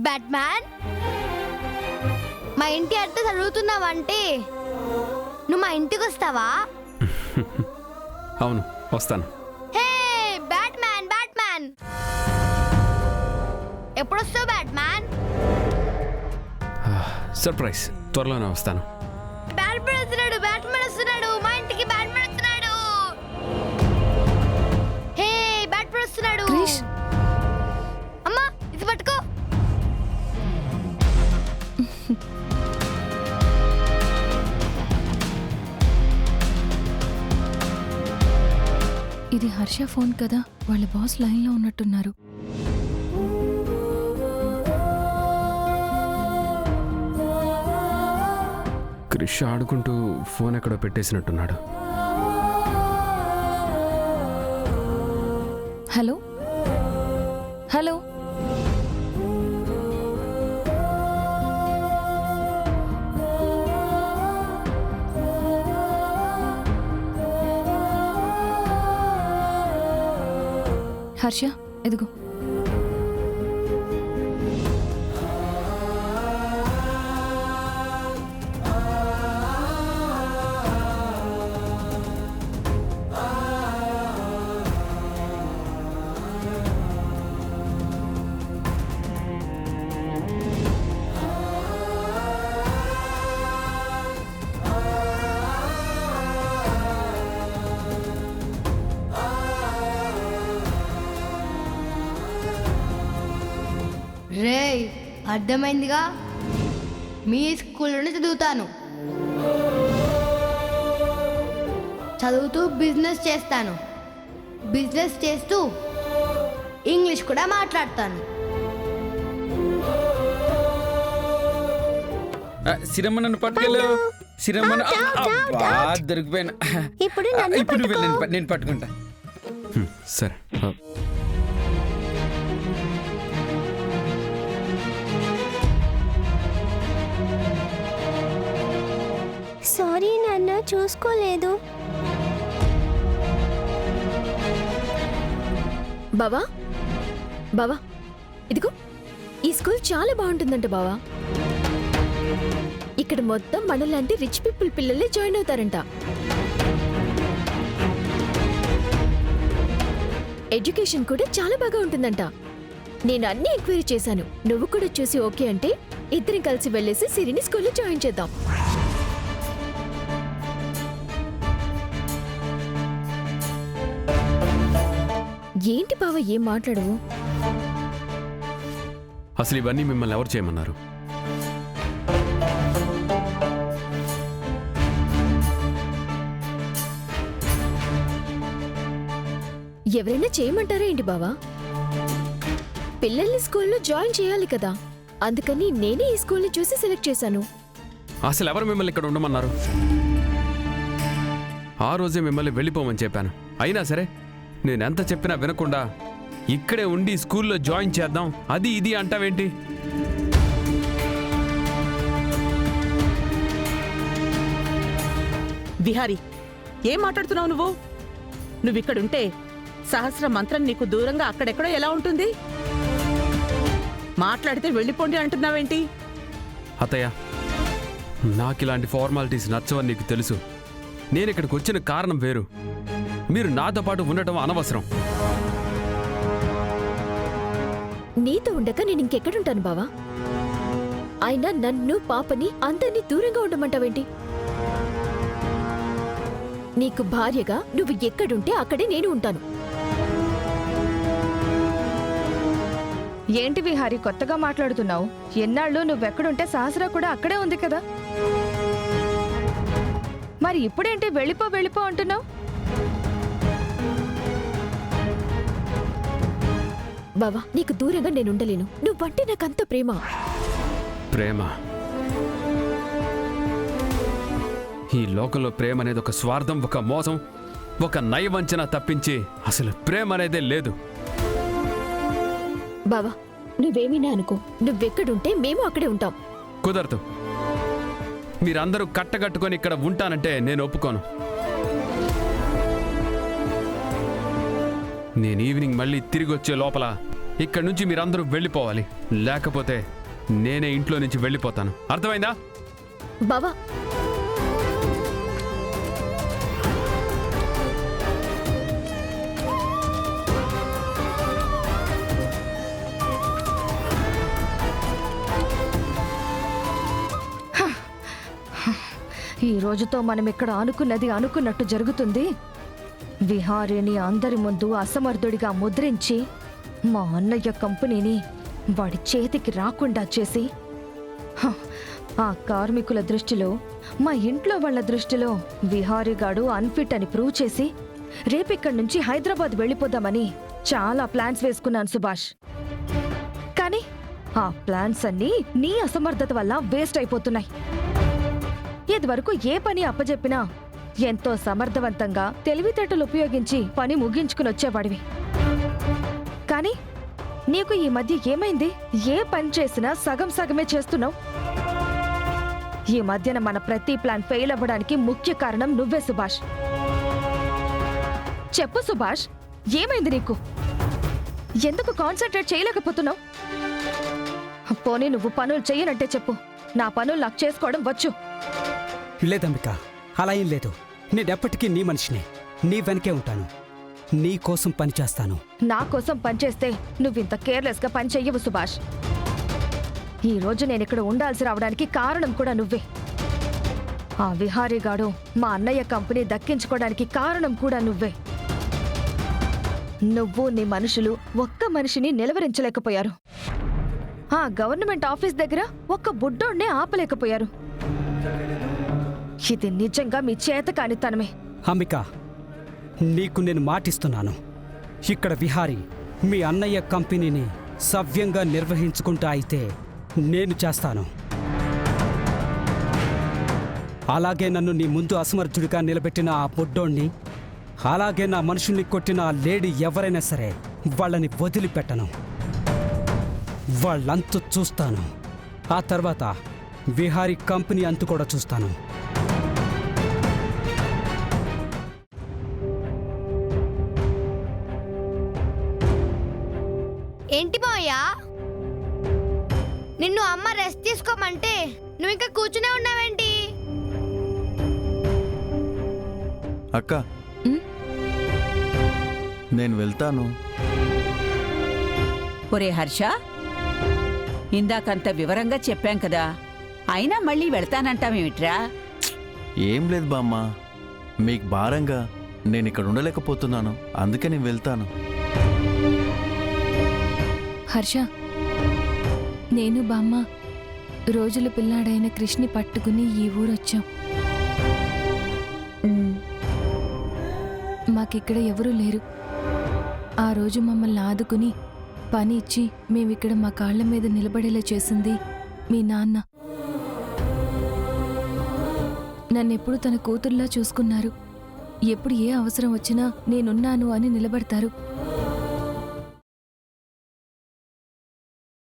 Batman, మా ఇంటి అట్ట చదువుతున్నావంటే నువ్వు మా ఇంటికి వస్తావా? అవును, వస్తాను. హే బ్యాట్మ్యాన్, బ్యాట్మ్యాన్ ఎప్పుడు వస్తావు బ్యాట్మ్యాన్? సర్ప్రైజ్, త్వరలోనే వస్తాను. బ్యాట్మ్యాన్ వస్తున్నాడు, బ్యాట్మ్యాన్ వస్తున్నాడు, మా ఇంటికి బ్యాట్మ్యాన్ వస్తున్నాడు. హే బ్యాట్మ్యాన్ వస్తున్నాడు. అమ్మా ఇది పట్టుకో. ఇది హర్ష ఫోన్ కదా, వాళ్ళ బాస్ లైన్లో ఉన్నట్టున్నారు. క్రిష్ ఆడుకుంటూ ఫోన్ ఎక్కడో పెట్టేసినట్టున్నాడు. హలో హలో, హర్ష ఎదుగు. రే అర్థమైందిగా, మీ స్కూల్లోనే చదువుతాను. చదువుతూ బిజినెస్ చేస్తాను, బిజినెస్ చేస్తూ ఇంగ్లీష్ కూడా మాట్లాడతాను. సిరమ్మ నన్ను పట్టుకెళ్ళు. సిరమ్మ దొరికిపోయినా. ఇప్పుడు నువ్వు వెళ్ళు, నేను పట్టుకుంటా. సరే. సారీ నాన్న, చూసుకోలేదు. బావా బావా, ఇదిగో ఈ స్కూల్ చాలా బాగుంటుందంట బావా. ఇక్కడ మొత్తం మనలాంటి రిచ్ పీపుల్ పిల్లలే జాయిన్ అవుతారంట. ఎడ్యుకేషన్ కూడా చాలా బాగా ఉంటుందంట. నేను అన్ని ఎంక్వైరీ చేశాను. నువ్వు కూడా చూసి ఓకే అంటే ఇద్దరం కలిసి వెళ్ళేసి సిరిని స్కూల్లో జాయిన్ చేద్దాం. ఏంటి బావ ఏం మాట్లాడవు? అసలు ఇవన్నీ మిమ్మల్ని ఎవరు చేయమన్నారు? ఎవరైనా చేయమంటారా ఏంటి బావా? పిల్లల్ని స్కూల్లో జాయిన్ చేయాలి కదా, అందుకని నేనే ఈ స్కూల్ని చూసి సెలెక్ట్ చేశాను. అసలు ఎవరు మిమ్మల్ని ఇక్కడ ఉండమన్నారు? ఆ రోజే మిమ్మల్ని వెళ్ళిపోమని చెప్పాను. అయినా సరే నేనెంత చెప్పినా వినకుండా ఇక్కడే ఉండి స్కూల్లో జాయిన్ చేద్దాం అది ఇది అంటావేంటి? విహారీ, ఏం మాట్లాడుతున్నావు నువ్వు? నువ్విక్కడుంటే సహస్ర మంత్రం నీకు దూరంగా అక్కడెక్కడో ఎలా ఉంటుంది? మాట్లాడితే వెళ్ళిపోండి అంటున్నావేంటి? అత్తయ్య, నాకు ఇలాంటి ఫార్మాలిటీస్ నచ్చవని నీకు తెలుసు. నేను ఇక్కడికి వచ్చిన కారణం వేరు. మీరు నాతో పాటు ఉండటం అనవసరం. నీతో ఉండక నేను ఇంకెక్కడుంటాను బావా? అయినా నన్ను పాపని అందరినీ దూరంగా ఉండమంటావేంటి? నీకు భార్యగా నువ్వు ఎక్కడుంటే అక్కడే నేను ఉంటాను. ఏంటి విహారి కొత్తగా మాట్లాడుతున్నావు? ఎన్నాళ్ళు నువ్వెక్కడుంటే సహస్ర కూడా అక్కడే ఉంది కదా, మరి ఇప్పుడేంటి వెళ్ళిపో వెళ్ళిపో అంటున్నావు? బావా, నీకు దూరంగా నేను ఉండలేను. నువ్వంటే నాకంత ప్రేమ. ప్రేమ? ఈ లోకంలో ప్రేమ అనేది ఒక స్వార్థం, ఒక మోసం, ఒక నయవంచన తప్పించి అసలు ప్రేమ అనేదే లేదు. బావా, నువ్వేమీనా అనుకో, నువ్వెక్కడుంటే మేము అక్కడే ఉంటాం. కుదరదు. మీరందరూ కట్టగట్టుకొని ఇక్కడ ఉంటానంటే నేను ఒప్పుకోను. నేను ఈవినింగ్ మళ్ళీ తిరిగి వచ్చే లోపల ఇక్కడి నుంచి మీరందరూ వెళ్ళిపోవాలి, లేకపోతే నేనే ఇంట్లో నుంచి వెళ్ళిపోతాను. అర్థమైందా? బావా, ఈ రోజుతో మనం ఇక్కడ అనుకున్నది అనుకున్నట్టు జరుగుతుంది. విహారీని అందరి ముందు అసమర్థుడిగా ముద్రించి మా అన్నయ్య కంపెనీని వాడి చేతికి రాకుండా చేసి, హ, ఆ కార్మికుల దృష్టిలో, మా ఇంట్లో వాళ్ళ దృష్టిలో విహారీగాడు అన్ఫిట్ అని ప్రూవ్ చేసి రేపిక్కడి నుంచి హైదరాబాద్ వెళ్ళిపోదామని చాలా ప్లాన్స్ వేసుకున్నాను సుభాష్. కానీ ఆ ప్లాన్స్ అన్నీ నీ అసమర్థత వల్ల వేస్ట్ అయిపోతున్నాయి. ఇదివరకు ఏ పని అప్పజెప్పినా ఎంతో సమర్థవంతంగా తెలివితేటలు ఉపయోగించి పని ముగించుకుని వచ్చేవాడివి. కానీ నీకు ఈ మధ్య ఏమైంది? ఏ పని చేసినా సగం సగమే చేస్తున్నావు. ఈ మధ్యన మన ప్రతి ప్లాన్ ఫెయిల్ అవ్వడానికి ముఖ్య కారణం నువ్వే సుభాష్. చెప్పు సుభాష్, ఏమైంది నీకు? ఎందుకు కాన్సన్ట్రేట్ చేయలేకపోతున్నావు? పోనీ నువ్వు పనులు చెయ్యనంటే చెప్పు, నా పనులు నాకు చేసుకోవడం వచ్చు. లేదంబిక, అలా ఏం లేదు. నేనెప్పటికీ నీ మనిషినే, నీ వెనకే ఉంటాను, నీ కోసం పనిచేస్తాను. నా కోసం పనిచేస్తే నువ్వింత కేర్లెస్ గా పని చెయ్యవు సుభాష్. ఈ రోజు నేనిక్కడ ఉండాల్సి రావడానికి కారణం కూడా నువ్వే. ఆ విహారీగాడు మా అన్నయ్య కంపెనీ దక్కించుకోవడానికి కారణం కూడా నువ్వే. నువ్వు నీ మనుషులు ఒక్క మనిషిని నిలవరించలేకపోయారు. ఆ గవర్నమెంట్ ఆఫీస్ దగ్గర ఒక్క బుడ్డోడ్నే ఆపలేకపోయారు. ఇది నిజంగా మీ చేతకానితనమే. అంబిక, నీకు నేను మాటిస్తున్నాను, ఇక్కడ విహారీ మీ అన్నయ్య కంపెనీని సవ్యంగా నిర్వహించుకుంటా అయితే నేను చేస్తాను. అలాగే నన్ను నీ ముందు అసమర్థుడిగా నిలబెట్టిన ఆ బొడ్డోణ్ణి, అలాగే నా మనుషుల్ని కొట్టిన ఆ లేడీ ఎవరైనా సరే వాళ్ళని వదిలిపెట్టను. వాళ్ళంతు చూస్తాను. ఆ తర్వాత విహారీ కంపెనీ అంతు కూడా చూస్తాను. ఏంటి మావయ్య, నిన్ను అమ్మ రెస్ట్ తీసుకోమంటే నువ్వు ఇంకా కూర్చునే ఉన్నావేంటి? అక్క, నేను వెళ్తాను. ఒరే హర్ష, ఇందాకంత వివరంగా చెప్పాం కదా, అయినా మళ్ళీ వెళ్తానంటావేమిట్రా? ఏం లేదు బామ్మ, మీకు భారంగా నేను ఇక్కడ ఉండలేకపోతున్నాను, అందుకే నేను వెళ్తాను. హర్ష, నేను బామ్మ రోజుల పిల్లాడైన కృష్ణి పట్టుకుని ఈ ఊరొచ్చాం. మాకిక్కడ ఎవరూ లేరు. ఆ రోజు మమ్మల్ని ఆదుకుని పని ఇచ్చి మేమిక్కడ మా కాళ్ల మీద నిలబడేలా చేసింది మీ నాన్న. నన్నెప్పుడు తన కూతుర్లా చూసుకున్నారు. ఎప్పుడు ఏ అవసరం వచ్చినా నేనున్నాను అని నిలబడతారు.